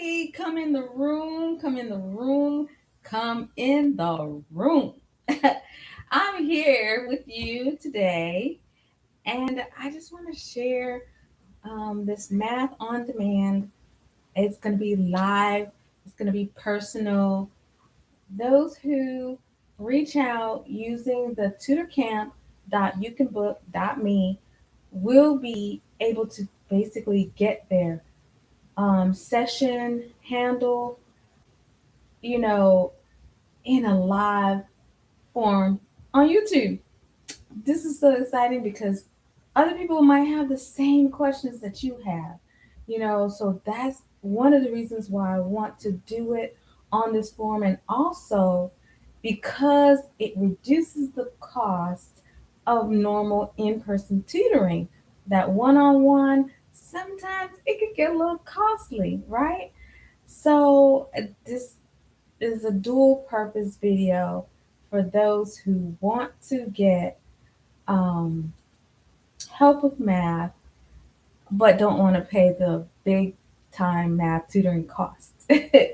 everybody. Come in the room, come in the room, come in the room. I'm here with you today, and I just want to share this math on demand. It's going to be live, it's going to be personal. Those who reach out using the tutorcamp.youcanbook.me will be able to basically get their session handle, you know, in a live form on YouTube. This is so exciting because other people might have the same questions that you have, so that's one of the reasons why I want to do it on this form. And also because it reduces the cost of normal in person tutoring. That one on one, sometimes it could get a little costly, right? So, this is a dual purpose video for those who want to get um, help with math but don't want to pay the big time math tutoring costs,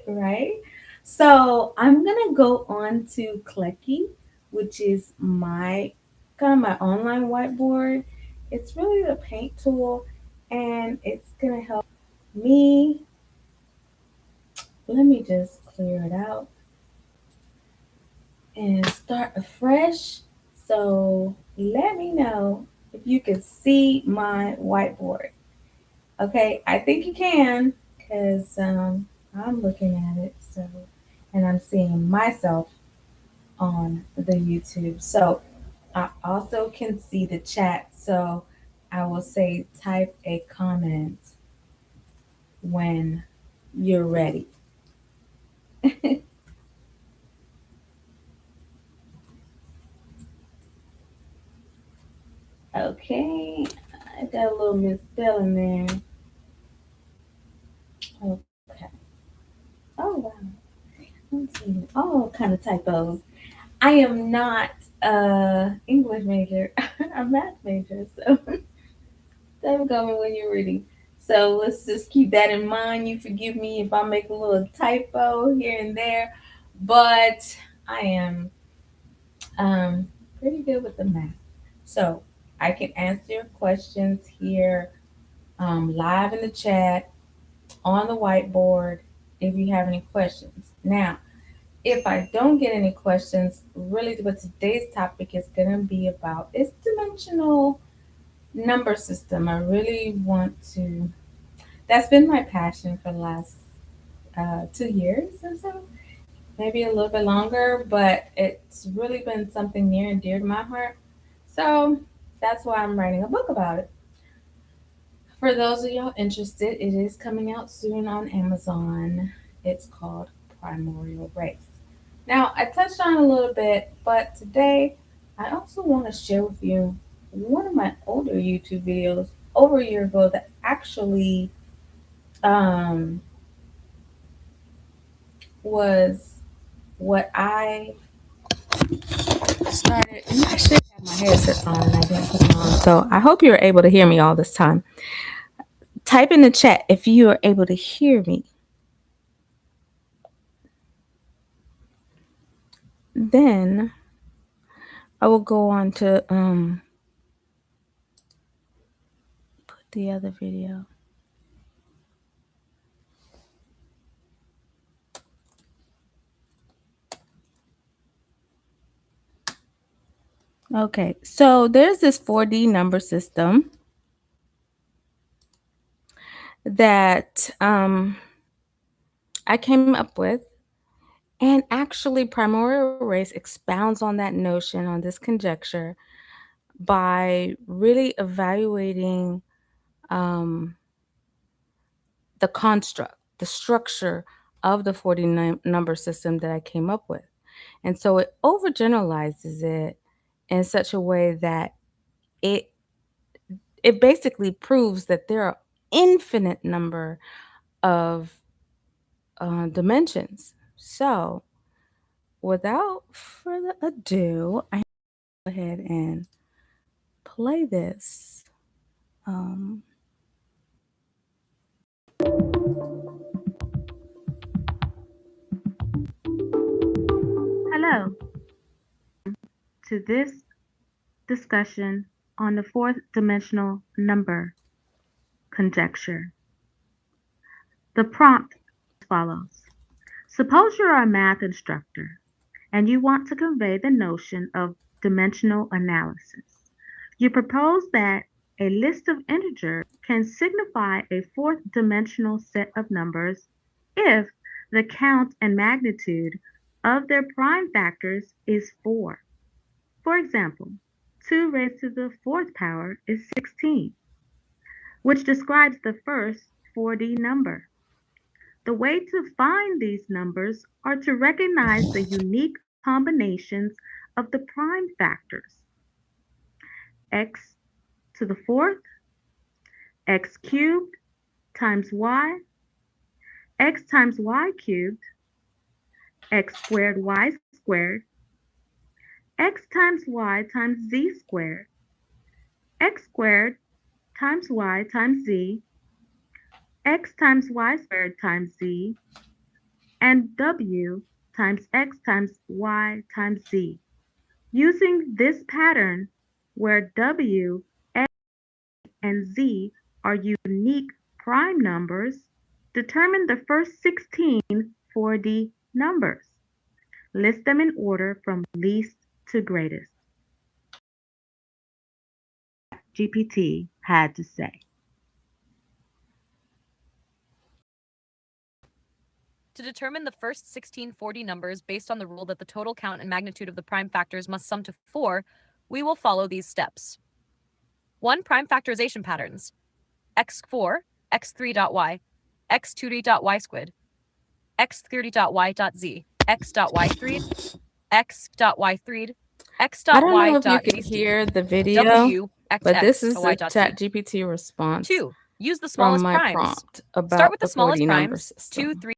right? So I'm gonna go on to Clecky, which is my kind of my online whiteboard. It's really a paint tool, and it's gonna help me. Let me just clear it out and start afresh. So let me know if you can see my whiteboard. Okay, I think you can because I'm looking at it. So, and I'm seeing myself on the YouTube. So I also can see the chat. So I will say type a comment when you're ready. Okay, I got a little misspelling there. Okay. Oh wow. I'm seeing all kind of typos. I am not English major. I'm math major, so don't go me when you're reading. So let's just keep that in mind. You forgive me if I make a little typo here and there, but I am um, pretty good with the math. So I can answer your questions here live in the chat on the whiteboard if you have any questions. Now, if I don't get any questions, really what today's topic is going to be about is dimensional number system. I really want to, that's been my passion for the last 2 years or so, maybe a little bit longer, but it's really been something near and dear to my heart. So that's why I'm writing a book about it. For those of y'all interested, it is coming out soon on Amazon. It's called Primordial Race. Now, I touched on it a little bit, but today I also want to share with you one of my older YouTube videos over a year ago that actually um, was what I started. And I should have my headset on and I didn't put them on. So I hope you're able to hear me all this time. Type in the chat if you are able to hear me. Then I will go on to put the other video. Okay, so there's this 4D number system that I came up with. And actually, primordial race expounds on that notion, on this conjecture, by really evaluating um, the construct, the structure of the 49 number system that I came up with. And so it overgeneralizes it in such a way that it it basically proves that there are infinite number of dimensions. So without further ado, I go ahead and play this. Um, Hello to this discussion on the fourth dimensional number conjecture. The prompt is as follows. Suppose you're a math instructor and you want to convey the notion of dimensional analysis. You propose that a list of integers can signify a fourth dimensional set of numbers if the count and magnitude of their prime factors is 4. For example, 2 raised to the fourth power is 16, which describes the first 4D number. The way to find these numbers are to recognize the unique combinations of the prime factors. X to the fourth, x cubed times y, x times y cubed, x squared y squared, x times y times z squared, x squared times y times z, x times y squared times z, and w times x times y times z. Using this pattern where w, x, and z are unique prime numbers, determine the first 16 4D numbers. List them in order from least to greatest. GPT had to say. To determine the first 16 4D numbers based on the rule that the total count and magnitude of the prime factors must sum to 4, we will follow these steps. 1. Prime factorization patterns. x4, x3.y, x2d.y squid, x30.y.z, x.y3, x.y3, I don't know if you x.y.z, can hear the video, w, x, but this is the y.z. ChatGPT response 2. Use the from smallest my primes. prompt Start about with the the smallest 4D number primes. system. 2, 3.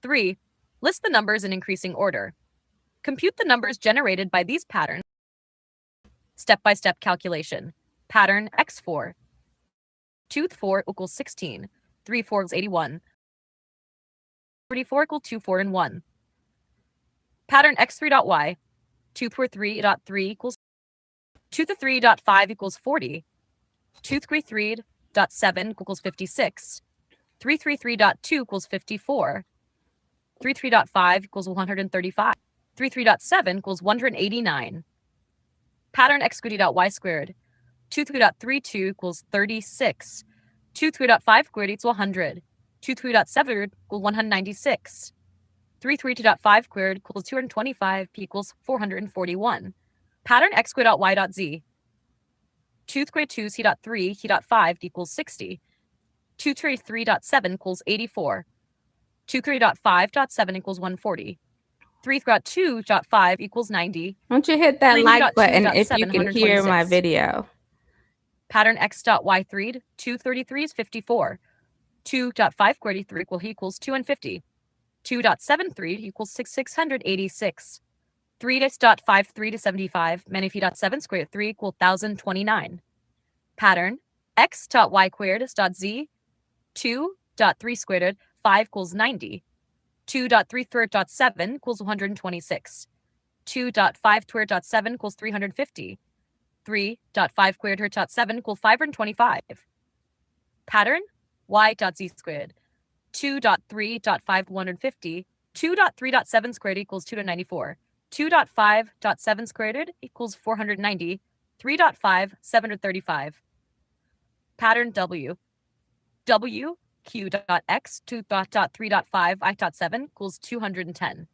3. List the numbers in increasing order. Compute the numbers generated by these patterns. Step-by-step calculation. Pattern x4. 2 4 equals 16. 3 4 equals 81. 44 equals 2 4 and 1. Pattern x3.y. 2 4 3.3 equals 2 to 3.5 equals 40. 2 3 3.7 equals 56. 3 3 3.2 equals 54. 3 3.5 equals 135. 3 3.7 equals 189. Pattern x squared y squared. 2 3.32 equals 36. 2 3.5 squared equals 100. 2 3.7 equals 196. 3 3.5 squared equals 225 equals 441. Pattern x squared y dot z. 2 squared 2 c dot 3 he dot 5 equals 60. 2 3.7 equals 84. 2 3.5.7 equals 140. 3.2.5 equals 90. Don't you hit that 3 like button if 2.7, you can hear my 126. video. Pattern x.y3, 233 is 54. 2.5 squared 3 equals 2 and 50. 2.73 equals 686. 3.53 to 75, Menifee.7 squared 3 equals 1029. Pattern x.y squared is dot z, 2.3 squared 5 equals 90. 2.3 squared dot 7 equals 126. 2.5 squared dot 7 equals 350. 3.5 squared dot 7 equals 525. Pattern y.z squared. 2.3.5 150. 2.3.7 squared equals 2 to 94. 2.5.7 squared equals 490. 3.5 735. Pattern w. W q.x 2.3.5 I.7 equals 210.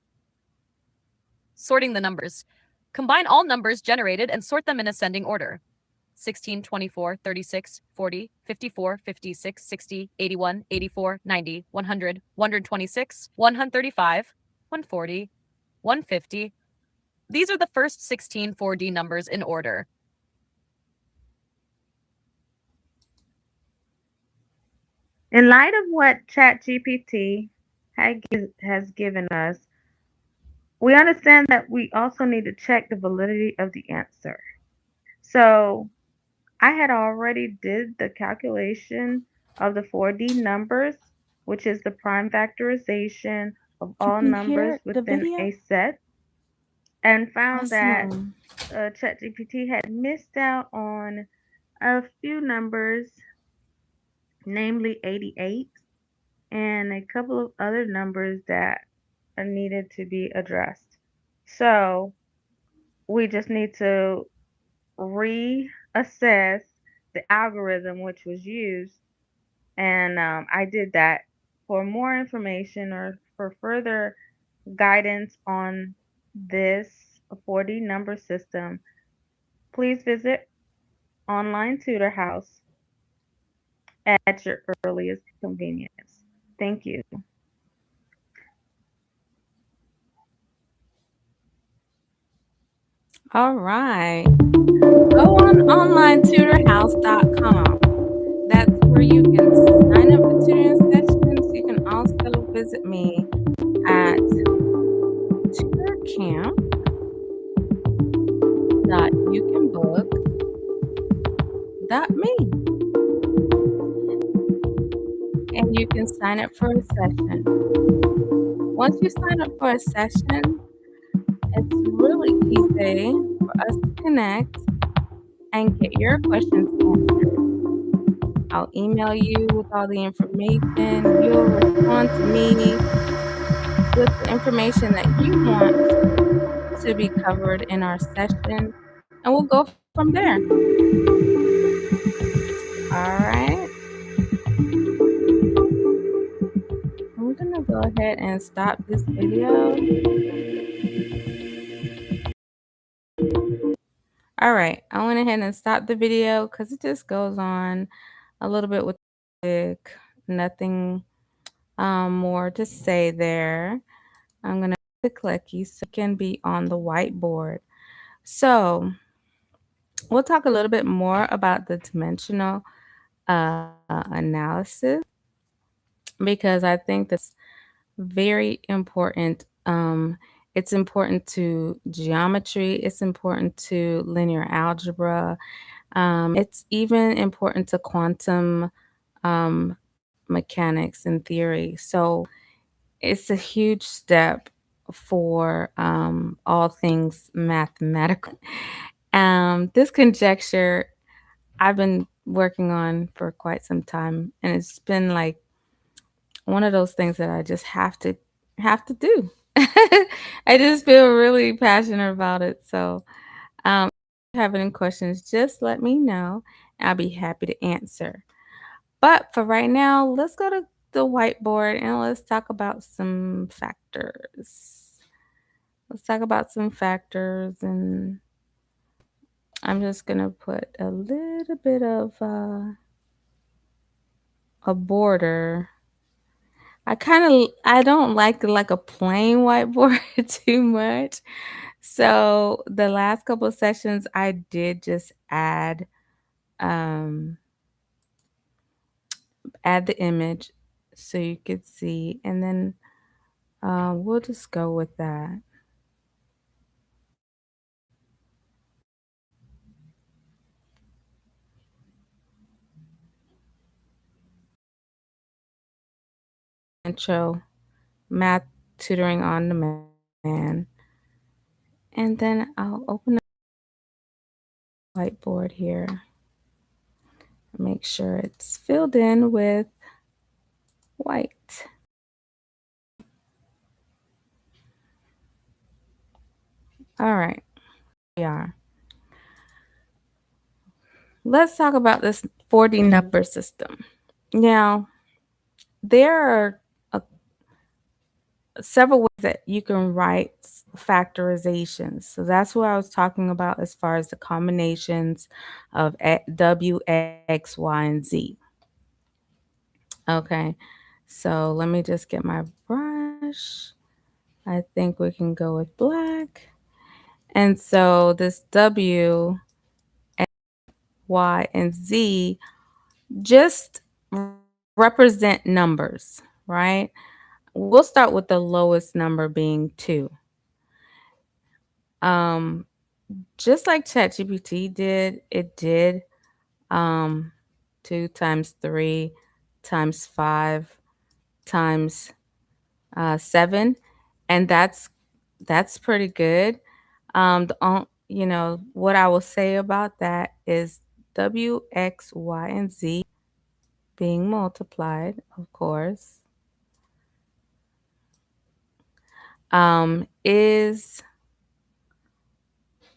Sorting the numbers. Combine all numbers generated and sort them in ascending order. 16, 24, 36, 40, 54, 56, 60, 81, 84, 90, 100, 126, 135, 140, 150. These are the first 16 4D numbers in order. In light of what ChatGPT has given us, we understand that we also need to check the validity of the answer. So I had already did the calculation of the 4D numbers, which is the prime factorization of You all can numbers hear the within a video? set and found that Awesome. ChatGPT had missed out on a few numbers, namely 88, and a couple of other numbers that are needed to be addressed. So we just need to reassess the algorithm which was used, and I did that. For more information or for further guidance on this 40 number system, please visit Online Tutor House at your earliest convenience. Thank you. All right. Go on onlinetutorhouse.com. That's where you can sign up for tutoring sessions. You can also visit me at tutorcamp.youcanbook.me, and you can sign up for a session. Once you sign up for a session, it's really easy for us to connect and get your questions answered. I'll email you with all the information. You'll respond to me with the information that you want to be covered in our session, and we'll go from there. All right. I'm gonna go ahead and stop this video. All right, I went ahead and stopped the video because it just goes on a little bit with music. Nothing more to say there. I'm gonna the clicky so it can be on the whiteboard. So we'll talk a little bit more about the dimensional analysis because I think that's very important. It's important to geometry. It's important to linear algebra. It's even important to quantum mechanics and theory. So it's a huge step for all things mathematical. This conjecture I've been working on for quite some time, and it's been like one of those things that I just have to do. I just feel really passionate about it. So, if you have any questions, just let me know. I'll be happy to answer. But for right now, let's go to the whiteboard and let's talk about some factors. Let's talk about some factors, and I'm just gonna put a little bit of a border. I don't like a plain whiteboard too much. So the last couple of sessions I did just um add the image so you could see, and then we'll just go with that. Intro, math tutoring on demand, and then I'll open up the whiteboard here. Make sure it's filled in with white. All right, we are. Let's talk about this 40 number system. Now, there are several ways that you can write factorizations. So that's what I was talking about as far as the combinations of W, X, Y, and Z. Okay, so let me just get my brush. I think we can go with black. And so this W, X, Y, and Z just represent numbers, right? We'll start with the lowest number being 2. Um, just like ChatGPT did, it did um, 2 times 3 times 5 times 7, and that's pretty good. What I will say about that is W, X, Y, and Z being multiplied, of course, is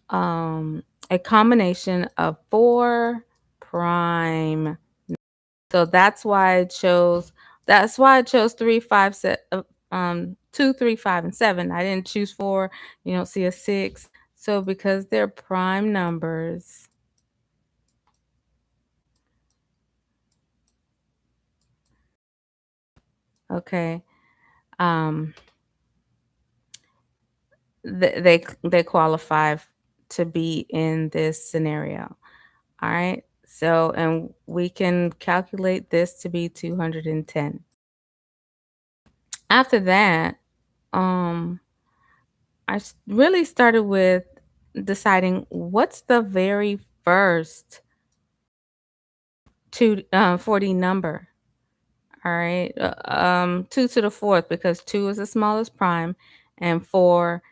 a combination of 4 prime. So that's why I chose 2, 3, 5, and 7. I didn't choose 4. You don't see a 6. So because they're prime numbers, okay, um, they qualify to be in this scenario. All right. So, and we can calculate this to be 210. After that, um, really started with deciding what's the very first 40 number. All right. 2 to the fourth, because 2 is the smallest prime, and 4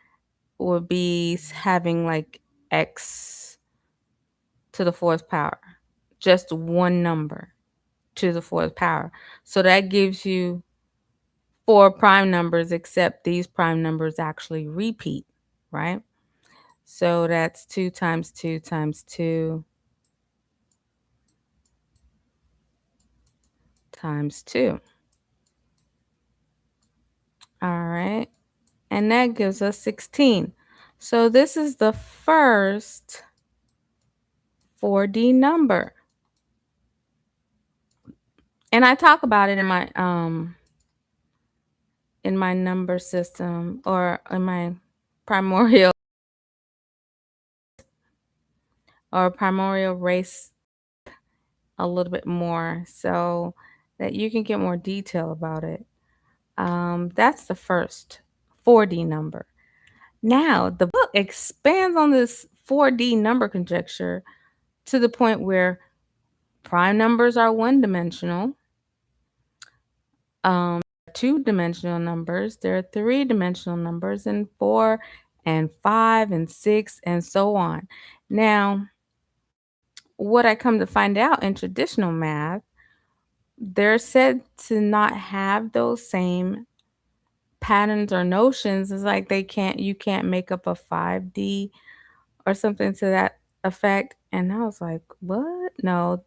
would be having like x to the fourth power, just one number to the fourth power. So that gives you 4 prime numbers, except these prime numbers actually repeat, right? So that's 2 times 2 times 2 times 2. All right. And that gives us 16. So this is the first 4D number. And I talk about it in my number system, or in my primordial primordial race, a little bit more, so that you can get more detail about it. That's the first 4D number. Now, the book expands on this 4D number conjecture to the point where prime numbers are one-dimensional, two-dimensional numbers, there are three-dimensional numbers, and 4 and 5 and 6 and so on. Now, what I come to find out in traditional math, they're said to not have those same patterns or notions. It's like you can't make up a 5D or something to that effect. And I was like, what? No.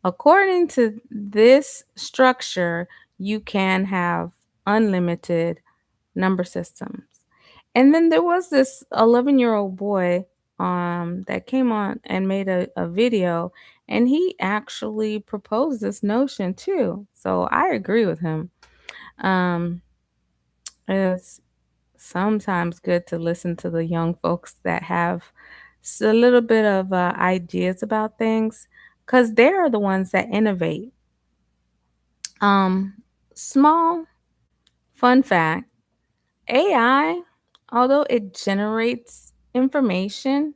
According to this structure, you can have unlimited number systems. And then there was this 11-year-old boy that came on and made a video, and he actually proposed this notion too. So I agree with him. Um, it's sometimes good to listen to the young folks that have a little bit of ideas about things, because they're the ones that innovate. Um, Small fun fact: AI, although it generates information,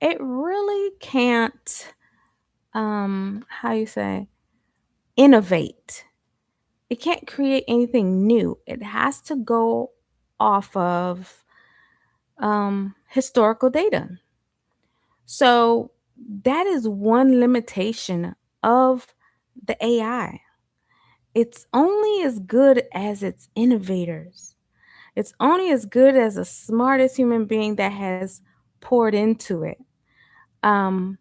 it really can't, how you say, innovate. It can't create anything new. It has to go off of historical data. So that is one limitation of the AI. It's only as good as its innovators. It's only as good as the smartest human being that has poured into it. Um,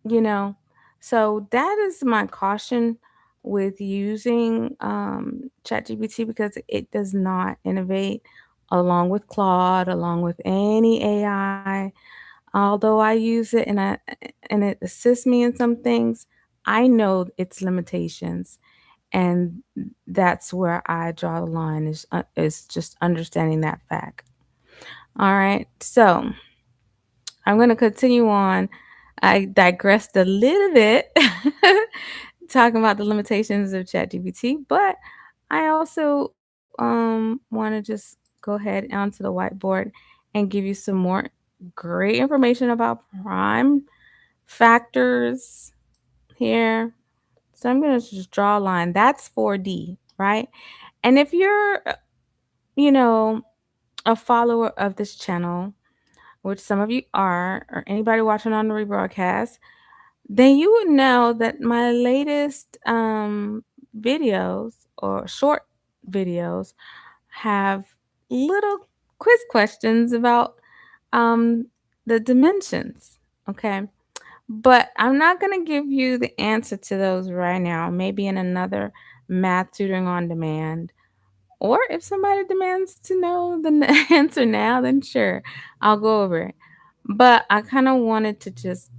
you know, so that is my caution with using ChatGPT, because it does not innovate along with Claude, along with any AI. Although I use it and it assists me in some things, I know its limitations, and that's where I draw the line, is just understanding that fact. All right, so I'm going to continue on. I digressed a little bit talking about the limitations of ChatGPT, but I also want to just go ahead onto the whiteboard and give you some more great information about prime factors here. So I'm going to just draw a line. That's 4D, right? And if you're you know, a follower of this channel, which some of you are, or anybody watching on the rebroadcast, then you would know that my latest videos or short videos have little quiz questions about um, the dimensions. Okay. But I'm not going to give you the answer to those right now. Maybe in another math tutoring on demand. Or if somebody demands to know the answer now, then sure, I'll go over it. But I kind of wanted to just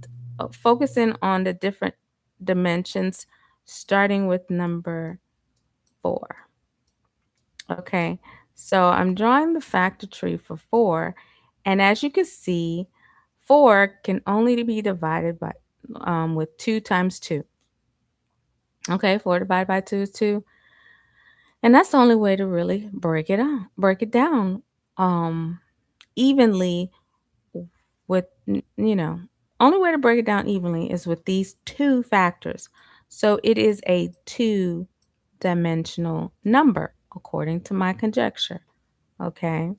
focus in on the different dimensions, starting with number 4. Okay, so I'm drawing the factor tree for 4. And as you can see, 4 can only be divided by with 2 times 2. Okay, 4 divided by 2 is 2. And that's the only way to really break it down um evenly with only way to break it down evenly is with these two factors. So it is a two-dimensional number according to my conjecture. Okay.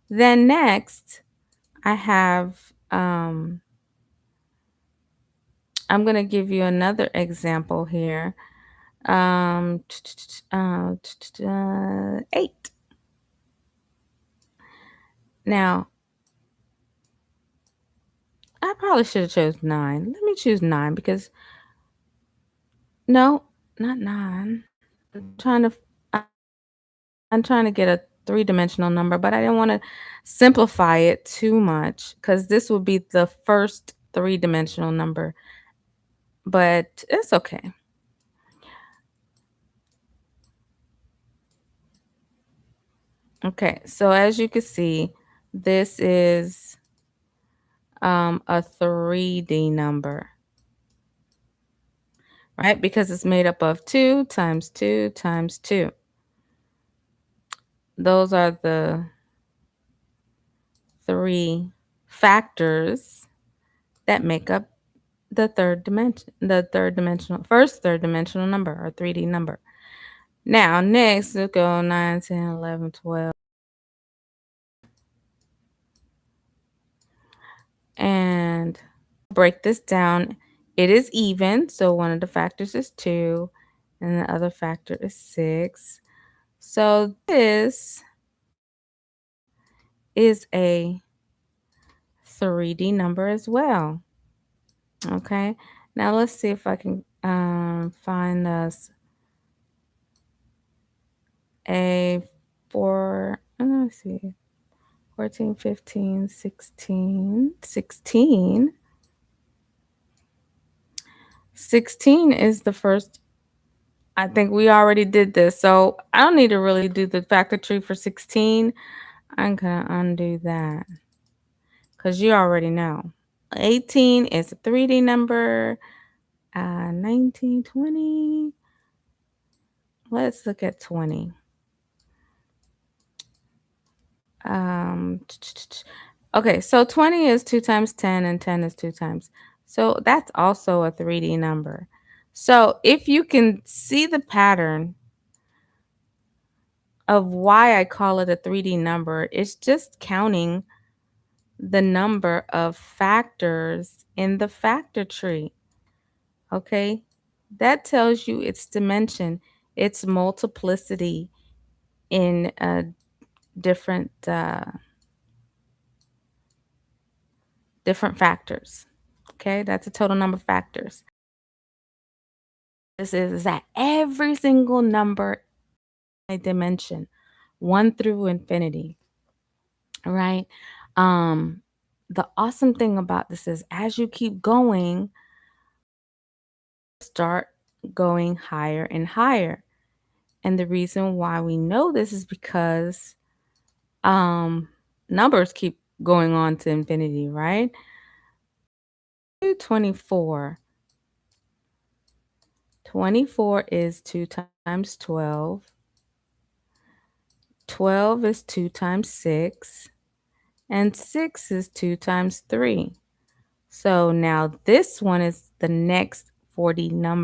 Then next I have I'm going to give you another example here. 8. Now, I probably should have chose 9. Let me choose 9 because no, not 9. I'm trying to get a three-dimensional number, but I didn't want to simplify it too much because this would be the first three-dimensional number. But it's okay. Okay, so as you can see, this is a 3D number, right? Because it's made up of 2 times 2 times 2. Those are the 3 factors that make up the first third dimensional number or 3D number. Now, next, we'll go 9, 10, 11, 12. And break this down. It is even, so one of the factors is 2, and the other factor is 6. So this is a 3D number as well. Okay, now let's see if I can find us a 4, let's see, 14, 15, 16, 16. 16 is the first. I think we already did this, so I don't need to really do the factor tree for 16. I'm going to undo that because you already know. 18 is a 3D number. 19, 20. Let's look at 20. Okay, so 20 is 2 times 10 and 10 is 2 times. So that's also a 3D number. So if you can see the pattern of why I call it a 3D number, it's just counting the number of factors in the factor tree. Okay, that tells you its dimension, its multiplicity in different factors. Okay, that's a total number of factors. This is that every single number a dimension, 1 through infinity. Right? The awesome thing about this is as you keep going, start going higher and higher. And the reason why we know this is because numbers keep going on to infinity, right? 24. 24 is 2 times 12. 12 is 2 times 6. And 6 is 2 times 3. So now this one is the next 40 number.